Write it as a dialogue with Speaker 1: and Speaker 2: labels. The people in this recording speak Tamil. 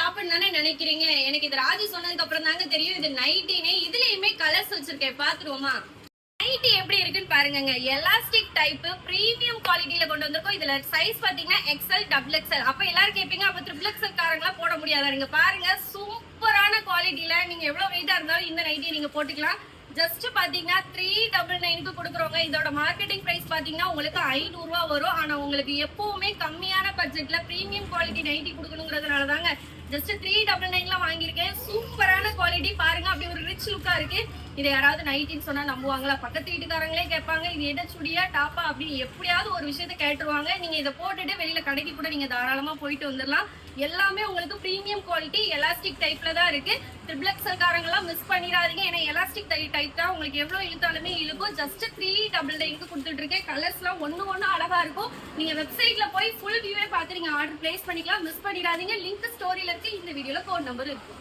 Speaker 1: டாப்னு தானே நினைக்கிறீங்க. எனக்கு இது ராஜி சொன்னதுக்கு அப்புறம் தாங்க தெரியும் இது நைட்டினே. இதுலயுமே கலர்ஸ் வச்சிருக்கேன், பாத்துருவோமா? நைட்டி எப்படி இருக்குன்னு பாருங்க. எலாஸ்டிக் டைப் பிரீமியம் குவாலிட்டியில கொண்டு வந்திருக்கோம். இதுல சைஸ் பாத்தீங்கன்னா எக்ஸ்எல், டபுள் எக்ஸ்எல். அப்ப எல்லாரும் கேட்பீங்க, அப்ப ட்ரிபிள் எக்ஸ்எல் காரங்களா போட முடியாதா? நீங்க பாருங்க, சூப்பரான குவாலிட்டியில நீங்க எவ்வளவு வெயிட்டா இருந்தாலும் இந்த நைட்டியை நீங்க போட்டுக்கலாம். ஜஸ்ட் பாத்தீங்கன்னா 399க்கு கொடுக்குறோங்க. இதோட மார்க்கெட்டிங் பிரைஸ் பாத்தீங்கன்னா உங்களுக்கு 500 ரூபா வரும். ஆனா உங்களுக்கு எப்பவுமே கம்மியான பட்ஜெட்ல பிரீமியம் குவாலிட்டி நைட்டி கொடுக்கணுங்கிறதுனால தாங்க ஜஸ்ட் 399ல வாங்கியிருக்கேன். சூப்பரான குவாலிட்டி பாருங்க, அப்படி ஒரு ரிச் லுக்கா இருக்கு. இதை யாராவது நைட்டின்னு சொன்னா நம்புவாங்களா? பக்கத்து வீட்டுக்காரங்களே கேட்பாங்க, இது என்ன சுடியா டாப்பா அப்படின்னு எப்படியாவது ஒரு விஷயத்த கேட்டுருவாங்க. நீங்க இதை போட்டுட்டு வெளியில கடைக்கு கூட நீங்க தாராளமா போயிட்டு வந்துடலாம். எல்லாமே உங்களுக்கு பிரீமியம் குவாலிட்டி எலாஸ்டிக் டைப்ல தான் இருக்கு. ட்ரிபிள் எக்ஸ்எல் காரங்களாம் மிஸ் பண்ணிடாதீங்க. ஏன்னா எலாஸ்டிக் டைப் தான் உங்களுக்கு எவ்வளவு இழுத்தாலுமே இழுக்கும். ஜஸ்ட் 399க்கு கொடுத்துட்டு இருக்கேன். கலர்ஸ் எல்லாம் ஒண்ணு அழகா இருக்கும். நீங்க வெப்சைட்ல போய் ஃபுல் வியூவே பார்த்து நீங்க ஆர்டர் பிளேஸ் பண்ணிக்கலாம். மிஸ் பண்ணிடாதீங்க. லிங்க் ஸ்டோரியில இருக்கு. இந்த வீடியோல கோட் நம்பர் இருக்கு.